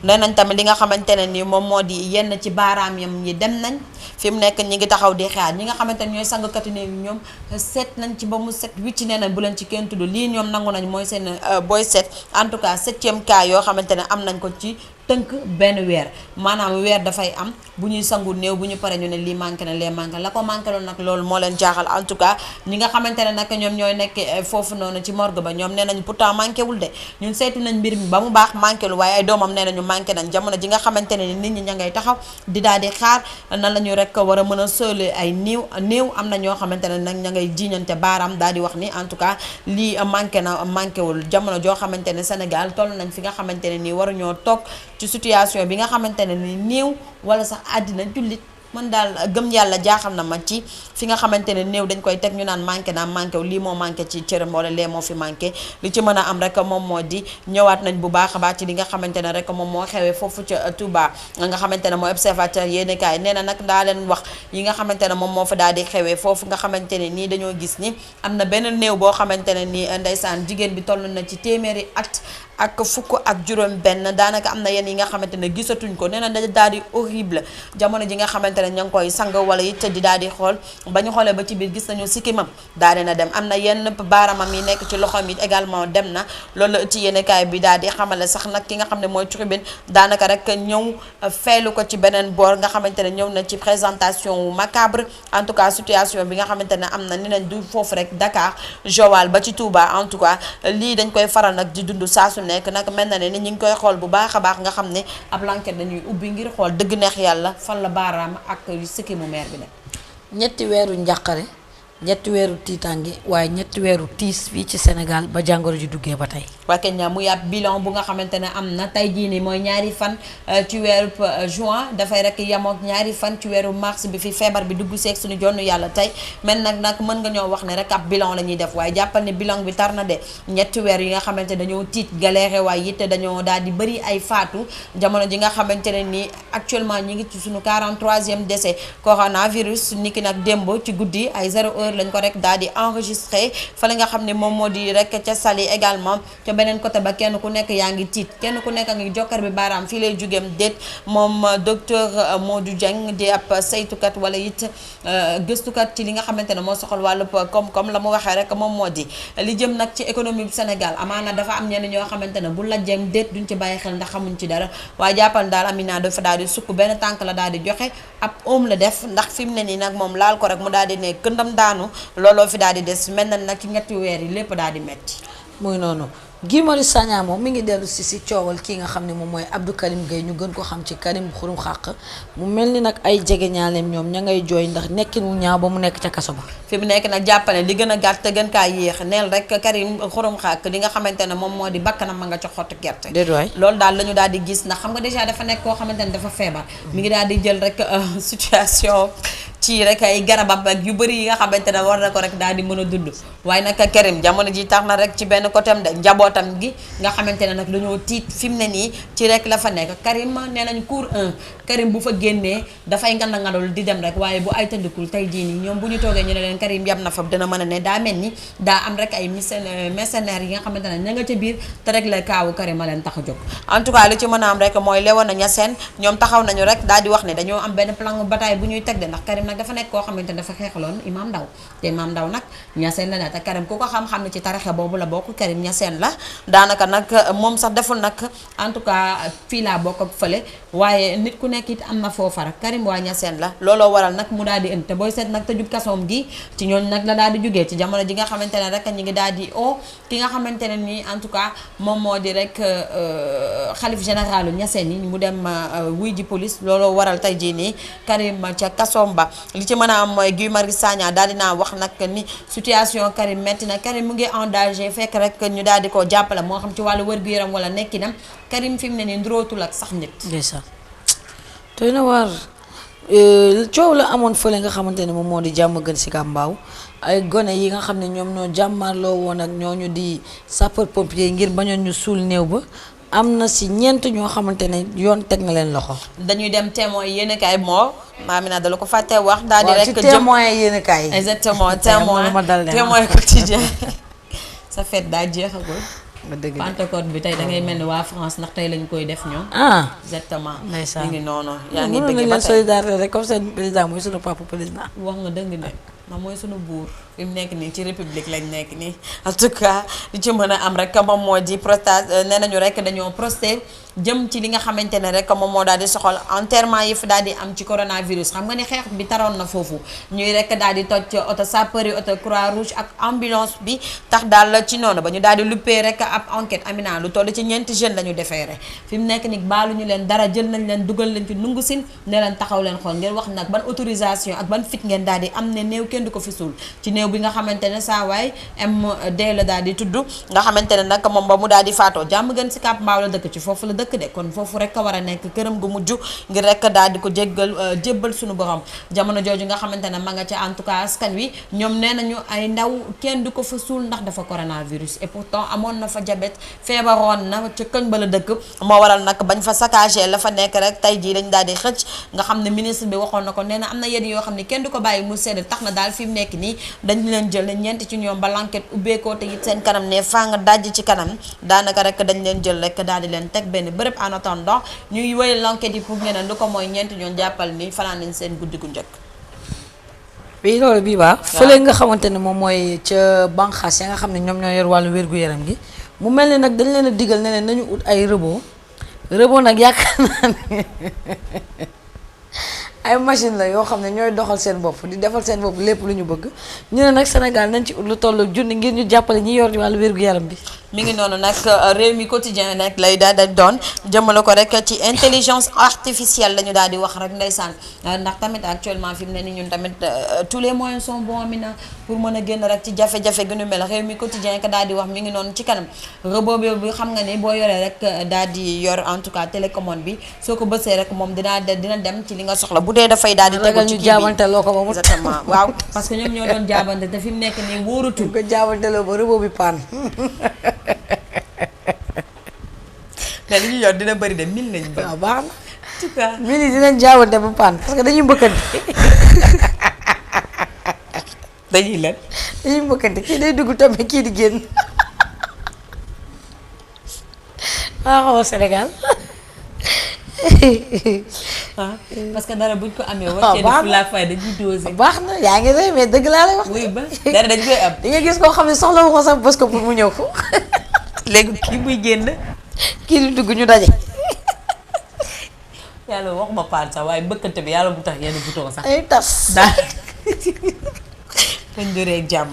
na nee nañ tamit li nga xamante ne ni moom moo di yenn ci baaraam yam yi dem nañ fi mu nekk ñi ngi taxaw di xaar ñi nga xamante ne ñooy sangkati néew yi ñoom seet nañ ci ba mu set wicc nee nañ bu leen ci kenn tudd lii ñoom nangu nañ mooy seen booy set en tout cas 7e cas yoo xamante ne am nañ ko ci tënk benn weer maanaam weer dafay am bu ñuy sangu néew bu ñu paree ñu ne lii manqué na lee manqué la ko manqué loolu nag loolu moo leen jaaxal en tout cas ñi nga xamante ne nag ñoom ñooy nekk foofu noonu ci morgue ba ñoom nee nañ pourtant manqué wul de ñun saytu nañ mbir mi ba mu baax manqué lu waaye ay doomam nee nañu manqué nañ jamono ji nga xamante ne nit ñi ña ngay taxaw di daal di xaar nan la ñu rek war a mën a sële ay néew am na ñoo xamante ne nag ña ngay jiiñante baaraam daal di wax ni en tout cas lii manqué na manqué wul jamono joo xamante ne Sénégal toll nañ fi nga xamante ne nii waruñoo toog ci situation bi nga xamante ne ni néew wala sax àddina jullit man daal gëm yàlla jaaxal na ma ci fi nga xamante ne néew dañ koy teg ñu naan manqué naa manqué wu lii moo manqué ci cëram wala lee moo fi manqué li ci mën a am rek moom moo di ñëwaat nañ bu baax a baax ci li nga xamante ne rek moom moo xewee foofu ca Touba nga xamante ne mooy observateur yéeni kaay nee na nag daa leen wax yi nga xamante ne moom moo fa daal di xewee foofu nga xamante ne nii dañoo gis ni am na benn néew boo xamante ne nii ndeysaan jigéen bi toll na ci téeméeri at ak fukk ak juróom benn daanaka am na yenn yi nga xamante ne gisatuñ ko nee na daal di horrible jamono ji nga xamante ne ña ngi koy sang wala it di daal di xool ba ñu xoolee ba ci biir gis nañu sikkimam daal dina dem am na yenn baaramam yi nekk ci loxoom it également dem na loolu ci yéenekaay bi daal di xamale sax nag ki nga xam ne mooy tribune daanaka rek ñëw feelu ko ci beneen boor nga xamante ne ñëw na ci présentation wu macabre en tout cas situation bi nga xamante ne am na ni nañ du foofu rek Dakar Joal ba ci Touba en tout cas lii dañ koy faral nag di dund saa su nekk nag mel na ne ni ñu ngi koy xool bu baax a baax nga xam ne ab enquête dañuy ubbi ngir xool dëgg neex yàlla fan la baaraam ak sikki mu meer bi ne ñetti weeru njàqare ñetti weeru tiitaange waaye ñetti weeru tiis fii ci Sénégal ba jàngoro ji duggee ba tey waa Kenya muy ab bilan bu nga xamante ne am na tey jii nii mooy ñaari fan ci weeru juin dafay rek yemook ñaari fan ci weeru mars bi fi feebar bi dugg seeg suñu jonn yàlla tey men nag mën nga ñoo wax ne rek ab bilan la ñuy def waaye jàppal ne bilan bi tar na de ñetti weer yi nga xamante dañoo tiit galéré waaye it dañoo daal di bëri ay faatu jamono ji nga xamante ne nii actuellement ñi ngi ci suñu 43e décès coronavirus niki nag démb ci guddi ay 0 heure lañ ko rek daal di enregistré fa la nga xam ne moom moo di rek ca Saly également ca beneen côté ba kenn ku nekk yaa ngi tiit kenn ku nekk a ngi jokkar bi baaraam fii lay jógeem déet moom docteur Modou Dieng di ab saytukat wala it gëstukat ci li nga xamante ne moo soxal wàllu koom-koom la mu waxee rek moom moo di li jëm nag ci économie bu Sénégal amaana dafa am ñenn ñoo xamante ne bu la jëm déet duñ ci bàyyi xel ndax xamuñ ci dara waaye jàppal daal Amina dafa daal di sukk benn tànk la daal di joxe ab oom la def ndax fi mu ne nii nag moom laal ko rek mu daal di ne këndam daanu looloo fi daal di des mel na nag ci ñetti weer yi lépp daal di metti muy noonu Guy Marius Sagna moom mi ngi dellu si coowal kii nga xam ne moom mooy Abdou Karim Gueye ñu gën ko xam ci Karim Xurum Xàq mu mel ni nag ay jege ñaaleem ñoom ña ngay jooy ndax nekkin wu ñaaw ba mu nekk ca kaso ba. fi mu nekk nag jàppale li gën a gàtt te gën kaa yéex neel rek Karim Xurum Xàq li nga xamante ne moom moo di bakkanam ma nga ca xottu gerte. déedéet waay loolu daal la ñu daal di gis ndax xam nga déjà dafa nekk koo xamante ne dafa feebar. mi ngi daal di jël rek situation. ci rek ay garabam ak yu bëri yi nga xamante ne war na ko rek daal di mën a dund waaye nag Karim jamono ji tax na rek ci benn côté am de njabootam gi nga xamante ne nag dañoo tiit fi mu ne nii ci rek la fa nekk Karim nee nañ cour 1 Karim bu fa génnee dafay nganda ngandul di dem rek waaye bu ay tëndikul tey jii nii ñoom bu ñu toogee ñu ne leen Karim yam na fa dina mën a ne daa mel ni daa am rek ay mercenaires yi nga xamante ne ña nga ca biir te rek la kaawu Karim a leen tax a jóg en tout cas li ci mën a am rek mooy Léona Niassène ñoom taxaw nañu rek daal di wax ne dañoo am benn plan bataille bu ñuy teg de ndax Karim nag dafa nekk koo xamante ne dafa xeexaloon Imam Ndaw te Imam Ndaw nag Niassène la ne te Karim ku ko xam-xam ne ci tarixe boobu la bokk Karim Niassène la daanaka nag moom sax deful nag en tout cas fii laa bokk ak fële waaye nit ku nekk it am na foofa rek Karim waa Niassène la looloo waral nag mu daal di indi te booy seet nag tëjub kasoom gi ci ñooñu nag la daal di jógee ci jamono ji nga xamante ne rek ñi ngi daal di ki nga xamante ne nii en tout cas moom moo di rek xalif généralu Niassène yi mu dem wuy ji police looloo waral tey jii nii Karim ca kasoom ba li ci mën a am mooy Guy Marius Sagna daal dinaa wax nag ni situation Karim metti na Karim mu ngi en danger fekk rek ñu daal di ko jàppale moo xam ci wàllu wér-gu-yaram wala nekkinam Karim fi mu ne nii ndurootul ak sax nit. ndeysaan doy na waar coow la amoon fële nga xamante ne moom moo di jàmm gën si Kambaaw ay gone yi nga xam ne ñoom ñoo jàmmarloo woon ak ñooñu di sapeur pompier ngir bañoon ñu suul néew ba am na si ñeent ñoo xamante ne yoon teg na leen loxo. dañuy dem témoin yéen kaay moo Mamina da la ko fàttee wax. daal di rek ci témoin yéen kaay. exactement témoin quotidien sa fête daa jeexagul. nga dëgg Pentecôte bi tey da ngay mel ni waa France ndax tey lañ koy def ñoom. exactement. ndeysaan mi ngi noonu. yaa ngi bëgg leen ba tey solidarité rek comme seen président mooy sunu papa président. wax nga dëgg de ndax mooy sunu buur fi mu nekk nii ci république lañ nekk nii en tout cas li ci mën a am rek moom moo di protestation nee nañu rek dañoo protester jëm ci li nga xamante ne rek moom moo daal di soxal enterrement yi fi daal di am ci coronavirus xam nga ne xeex bi taroon na foofu ñuy rek daal di toj oto sapeur yi oto croix rouge ak ambulance bi tax daal ci noonu ba ñu daal di luppee rek ab enquête Amina lu toll ci ñeenti jeunes la ñu defeere fi mu nekk ni baaluñu leen dara jël nañ leen dugal leen ci nungu sin ne leen taxaw leen xool ngeen wax nag ban autorisation ak ban fit ngeen daal di am ne néew kenn du ko fi suul ci néew bi nga xamante ne saa waay MD la daal di tudd nga xamante ne nag moom ba mu daal di faatoo jàmm gën si Kàpp Mbaaw la dëkk ci foofu la dëkk de kon foofu rek a war a nekk këram gu mujj ngir rek daal di ko jébbal suñu borom jamono jooju nga xamante ne ma nga ca en tout cas askan wi ñoom nee nañu ay ndaw kenn du ko fa suul ndax dafa coronavirus et pourtant amoon na fa diabète feebaroon na ca këñ ba la dëkk moo waral nag bañ fa saccagé la fa nekk rek tey jii lañ daal di xëcc nga xam ne ministre bi waxoon na ko nee na am na yenn yoo xam ne kenn du ko bàyyi mu sedd tax na daal fi mu nekk nii dañ leen jël ñeent ci ñoom ba l'enquête ubbeekoo te it seen kanam ne faa nga dajj ci kanam daanaka rek dañ leen jël rek daal di leen teg benn bërëb en attendant ñuy wéyal l'enquête yi pour ngeen lu ko mooy ñeent ñoon jàppal ni fanaan nañ seen guddi gu njëkk. bii loolu bii baax fële nga xamante ne moom mooy ca banqaas ya nga xam ne ñoom ñoo yor wàllu wér-gu-yaram gi mu mel ni nag dañ leen a digal ne leen nañu ut ay robot nag yaakaar naa ne ay machine la yoo xam ne ñooy doxal seen bopp di defal seen bopp lépp lu ñu bëgg ñu ne nag Sénégal nañ ci ut lu toll junni ngir ñu jàppale ñi yor wàllu wér-gu-yaram bi. mi ngi noonu nag réew mi quotidien nag lay daal di doon jëmale ko rek ci intelligence artificielle la ñu daal di wax rek ndeysaan ndax tamit actuellement fi mu ne ni ñun tamit tous les moyens sont bons Amina pour mën a génn rek ci jafe-jafe gënu mel réew mi quotidien ka daal di wax mi ngi noonu ci kanam robot bi xam nga ni boo yoree rek daal di yor en tout cas télécommande bi soo ko bësee rek moom dina dem ci li nga soxla bu dee dafay daal di tegu ci kii bi exactement waaw parce que ñoom ñoo doon jaabante te fi mu nekk nii wóorutul ko jaabanteloo ba robot bi paan mais li ñu yor dina bëri de 1000 lañu bëri. waaw baax na. en tout cas 1000 yi dinañ jaabante ba paan parce que dañuy mbëkkante. dañuy lan. dañuy mbëkkante kii day dugg tamit kii di génn. waaw Sénégal. parce que dara buñ ko amee. waaw baax na war cee dañuy dosé. baax na yaa ngi rey mais dëgg laa lay wax. oui ba dara dañ koy am. di nga gis koo xam ne soxla wu ko sax bës ko pour mu ñëw ko. léegi kii buy génn. kii di dugg ñu daje. yàlla waxuma paan sax waaye bëkkante bi yàlla bu tax yenn bouton sax. ay tas daal. dañ doree ak jàmm.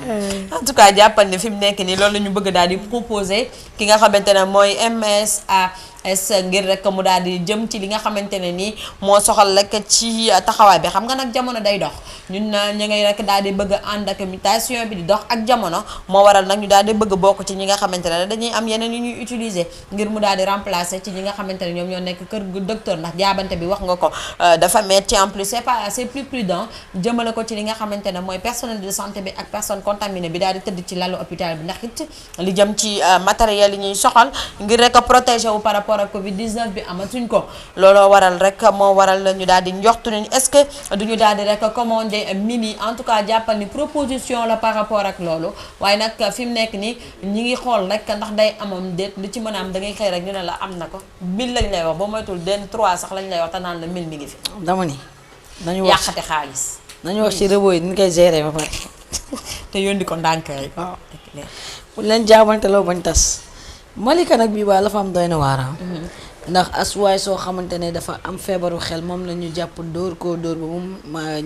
en tout cas jàppal ne fi mu nekk nii loolu la ñu bëgg daal di proposer ki nga xamante ne mooy MSAS ngir rek mu daal di jëm ci li nga xamante ne nii moo soxal rek ci taxawaay bi xam nga nag jamono day dox ñun ñu ngay rek daal di bëgg a ànd ak mutation bi di dox ak jamono moo waral nag ñu daal di bëgg bokk ci ñi nga xamante ne dañuy am yeneen yu ñuy utiliser ngir mu daal di remplacer ci ñi nga xamante ne ñoom ñoo nekk kër gu docteur ndax jaabante bi wax nga ko dafa metti en plus c'est plus prudent jëmale ko ci li nga xamante ne mooy personnel de santé bi ak personne contaminée bi daal di tëdd ci lalu hôpital bi ndax it li jëm ci matériel yi ñuy soxal ngir rek protéger wu par rapport ak Covid 19 bi amatuñ ko looloo waral rek moo waral ñu daal di njoxtu ne est-ce que duñu daal di rek commander mini en tout cas jàppal ni proposition la par rapport ak loolu waaye nag fi mu nekk ni ñi ngi xool rek ndax day amam déet lu ci mën a am da ngay xëy rek ñu ne la am na ko 1000 lañ lay wax ba moytul den 3 sax lañ lay wax te naan la 1000 mi ngi fi. dama ni nañu wax yàqate xaalis. nañu wax ci robot yi ni ñu koy gérer ba pare. te yónni ko ndànk rek. waaw bu leen jaabante loo bañ tas Malika nag bii baa la fa am doy na waaraam. ndax asuwaay soo xamante ne dafa am feebaru xel moom la ñu jàpp dóor koo dóor ba mu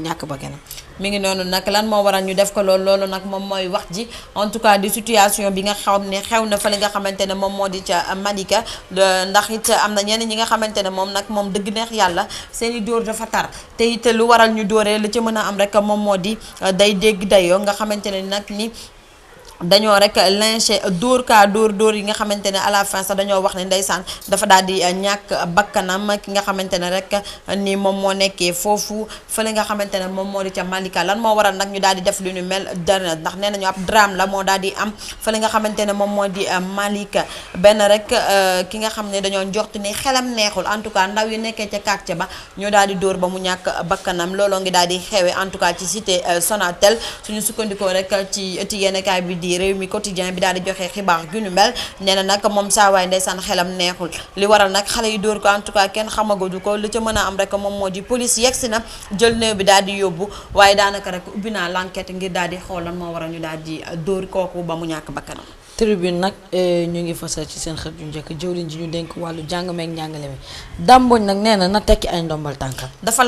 ñàkk ba kenn. mi ngi noonu nag lan moo waral ñu def ko loolu nag moom mooy wax ji en tout cas di situation bi nga xam ne xew na fa li nga xamante ne moom moo di ca Malika ndax it am na ñenn ñi nga xamante ne moom nag moom dëgg neex yàlla seeni dóor dafa tar te it lu waral ñu dóoree li ci mën a am rek moom moo di day dégg dayoo nga xamante ne nag ni dañoo rek lynché dóor yi nga xamante ne à la fin sax dañoo wax ne ndeysaan dafa daal di ñàkk bakkanam ki nga xamante ne rek ni moom moo nekkee foofu fële nga xamante ne moom moo di ca Malika lan moo waral nag ñu daal di def lu ñu mel dara ndax nee nañu ab drame la moo daal di am fële nga xamante ne moom moo di Malika benn rek ki nga xam ne dañoo njortu ni xelam neexul en tout cas ndaw yi nekkee ca quartier ba ñoo daal di dóor ba mu ñàkk bakkanam looloo ngi daal di xewe en tout cas ci cité Sonatel suñu sukkandikoo rek ci yenekaay bi réew mi quotidien bi daal di joxe xibaar gu ñu mel nee na nag moom saa waay ndeysaan xelam neexul li waral nag xale yi dóor ko en tout cas kenn xamagudu ko li ca mën a am rek moom moo di police yegsi na jël néew bi daal di yóbbu waaye daanaka rek ubbi naa l'enquête ngir daal di xool lan moo waral ñu daal di dóor kooku ba mu ñàkk bakkanam. tribune nag ñu ngi fasal ci seen xët yu njëkk jëwriñ ji ñu dénk wàllu jàng meeg njàngale mi dàmboñ nag nee na tekki ay ndombal tànkam dafa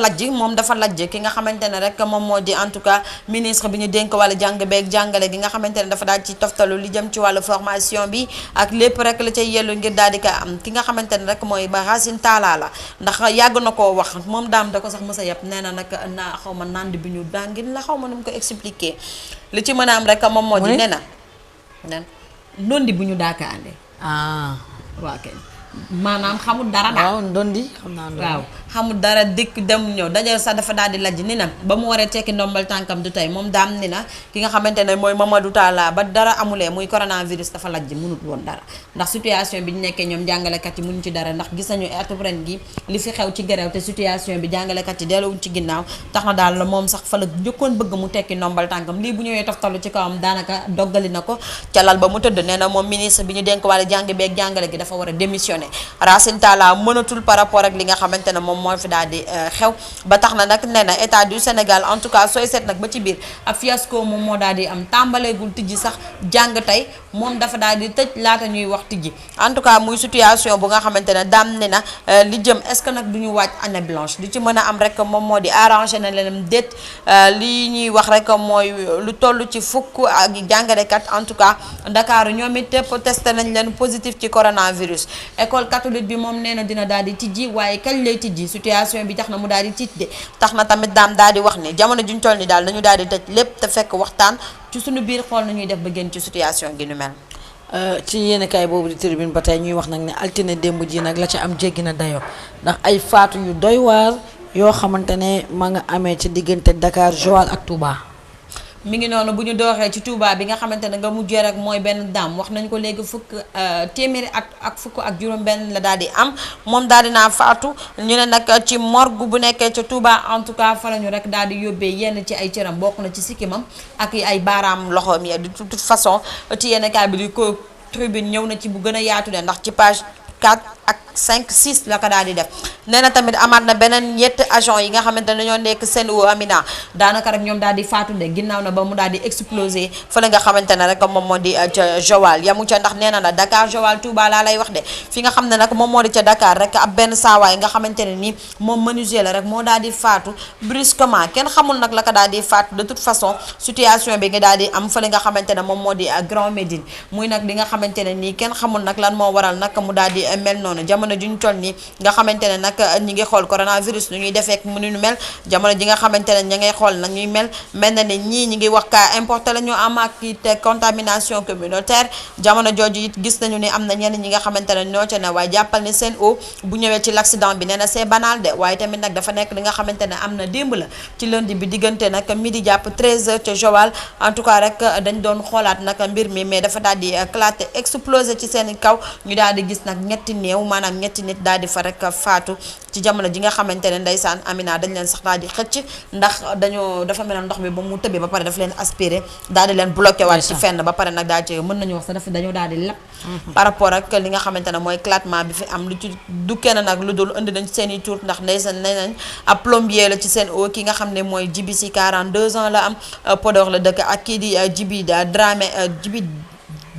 lajj ki nga xamante ne rek moom moo di en tout cas ministre bi ñu dénk wàllu jàng beeg jàngale gi nga xamante ne dafa daal ci toftalu li jëm ci wàllu formation bi ak lépp rek la cay yellu ngir daal di ko am ki nga xamante ne rek mooy ba Racine Talla la ndax yàgg na koo wax moom daam da ko sax mës a yàpp nee na nag naa xaw ma nand bi ñu dàngin la xaw ma nu mu ko expliquer li ci mën a am rek moom moo di nee na ndondi bu ñu daakaande. waaw kay maanaam xamul dara daal. waaw ndondi xam naa waaw xamul dara dikk dem ñëw daje sax dafa daal di lajj ni na ba mu waree tekki ndombal tànkam du tey moom daam ni na ki nga xamante ne mooy Mamadou Talla ba dara amulee muy coronavirus dafa lajj mënut woon dara ndax situation bi ñu nekkee ñoom jàngalekat yi mënuñ ci dara ndax gis nañu atub ren gi li fi xew ci grève te situation bi jàngalekat yi delluwuñ ci ginnaaw tax na daal moom sax fa la jëkkoon bëgg mu tekki ndombal tànkam lii bu ñëwee toftalu ci kawam daanaka doggali na ko ca lal ba mu tëdd nee na moom ministre bi ñu dénk wàllu jàng beeg jàngale gi dafa war a démissionner wane Racine Talla mënatul par rapport ak li nga xamante ne moom moo fi daal di xew ba tax na nag nee na état du Sénégal en tout cas sooy seet nag ba ci biir ab fiasco moom moo daal di am tàmbaleegul tijji sax jàng tey moom dafa daal di tëj laata ñuy wax tijji en tout cas muy situation bu nga xamante ne daam ne na li jëm est-ce que nag du ñu waaj année blanche li ci mën a am rek moom moo di arrangé na leen déet li ñuy wax rek mooy lu toll ci fukk ak jàngalekat en tout cas Dakar ñoom it testé nañ leen positif ci coronavirus école catholique bi moom nee na dina daal di tijji waaye kañ lay tijji situation bi tax na mu daal di tiit de tax na tamit daam daal di wax ni jamono juñ toll ni daal nañu daal di tëj lépp te fekk waxtaan ci suñu biir xool nañuy def ba génn ci situation gi nu mel. ci yéenekaay boobu di tribune ba tey ñuy wax nag ne altine démb ji nag la ca am jéggi na dayoo ndax ay faatu yu doy waar yoo xamante ne ma nga amee ci diggante Dakar Joal ak Touba. mi ngi noonu bu ñu dooree ci Touba bi nga xamante ne nga mujjee rek mooy benn daam wax nañ ko léegi téeméeri ak fukk ak juróom-benn la daal di am moom daal di naa faatu ñu ne nag ci morgue bu nekkee ca Touba en tout cas fa la ñu rek daal di yóbbee yenn ci ay cëram bokk na ci sikkimam ak ay baaraam loxoom yi de toute façon ci yenn kaay bi di ko tribune ñëw na ci bu gën a yaatu de ndax ci page 4 ak 5 6 la ko daal di def nee na tamit amaat na beneen ñetti agent yi nga xamante ne ñoo nekk Sen'Eau Amina daanaka rek ñoom daal di faatu de ginnaaw na ba mu daal di exploser fële nga xamante ne rek moom moo di ca Joal yamu ca ndax nee na la Dakar Joal Touba laa lay wax de fi nga xam ne nag moom moo di ca Dakar rek ab benn saawaay nga xamante ne nii moom menuisier la rek moo daal di faatu brusquement kenn xamul nag la ko daal di faatu de toute façon situation bi nga daal di am fële nga xamante ne moom moo di Grand Médine muy nag li nga xamante ne nii kenn xamul nag lan moo waral nag mu daal di mel noonu jamono juñ toll nii nga xamante ne nag ñi ngi xool coronavirus nu ñuy defeek mu nu mel jamono ji nga xamante ne ña ngay xool nag ñuy mel na ne ñii ñi ngi wax cas importé la ñu am ak it contamination communautaire jamono jooju it gis nañu ni am na ñenn ñi nga xamante ne ñoo ca ne waaye jàppal ni Sen'Eau bu ñëwee ci l'accident bi nee na c'est banal de waaye tamit nag dafa nekk li nga xamante ne am na démb la ci lundi bi diggante nag midi jàpp 13h ca Joal en tout cas rek dañ doon xoolaat nag mbir mi mais dafa daal di éclaté explosé ci seen kaw ñu daal di gis nag ñetti néew maanaam ñetti nit daal di fa rek faatu ci jamono ji nga xamante ne ndeysaan Amina dañ leen sax daal di xëcc ndax dafa mel ndox mi ba mu tëbee ba pare dafa leen aspiré daal di leen bloqué waat ci fenn ba pare nag daal ci mën nañu wax sax dañoo daal di lap par rapport ak li nga xamante ne mooy éclatement bi fi am lu ci du kenn nag lu dul indi nañ seen i tur ndax ndeysaan nee nañ ab plombier la ci Sen'Eau ki nga xam ne mooy Djibi si 42 ans la am Podor la dëkk ak kii di Djibi Dramé Djibi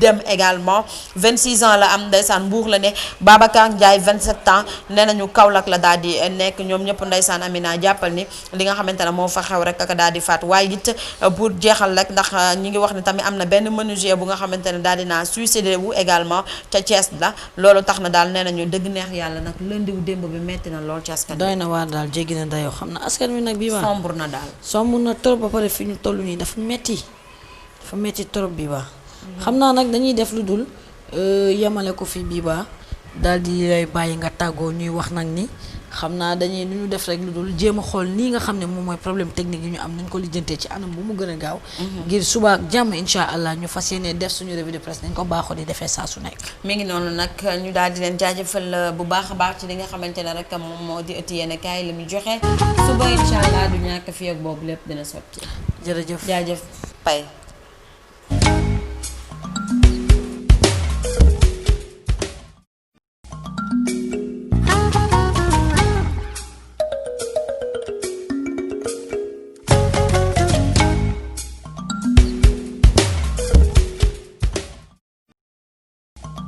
dem également 26 ans la am ndeysaan Mbour la ne Babacar Ndiaye 27 ans nee nañu Kaolack la daal di nekk ñoom ñëpp ndeysaan Amina jàppal ni li nga xamante ne moo fa xew rek ak daal di faat waaye it pour jeexal rek ndax ñi ngi wax ne tamit am na benn menuisier bu nga xamante ne daal di naa suicidé wu également ca Thiès la loolu tax na daal nee nañu dëgg neex yàlla nag lundi wu démb bi metti na lool ci askan doy na waar daal jéggi na dayoo xam na askan wi nag bii baax sombre na daal sombre na trop ba pare fi ñu toll nii dafa metti trop bii baax xam naa nag dañuy def lu dul yemale ko fi bii ba daal di lay bàyyi nga tàggoo ñuy wax nag ni xam naa dañuy lu ñu def rek lu dul jéem a xool nii nga xam ne moom mooy problème technique yi ñu am nañ ko lijjantee ci anam bu mu gën a gaaw. ngir suba ak jàmm incha allah ñu fas yéene def suñu revue de presse nañ ko baaxoo di defee saa su nekk. mi ngi noonu nag ñu daal di leen jaajëfal bu baax a baax ci li nga xamante ne rek moom moo di ëtti yéen kaay la mu joxe suba incha allah du ñàkk fii ak boobu lépp dina sotti. jërëjëf jaajëf Paye.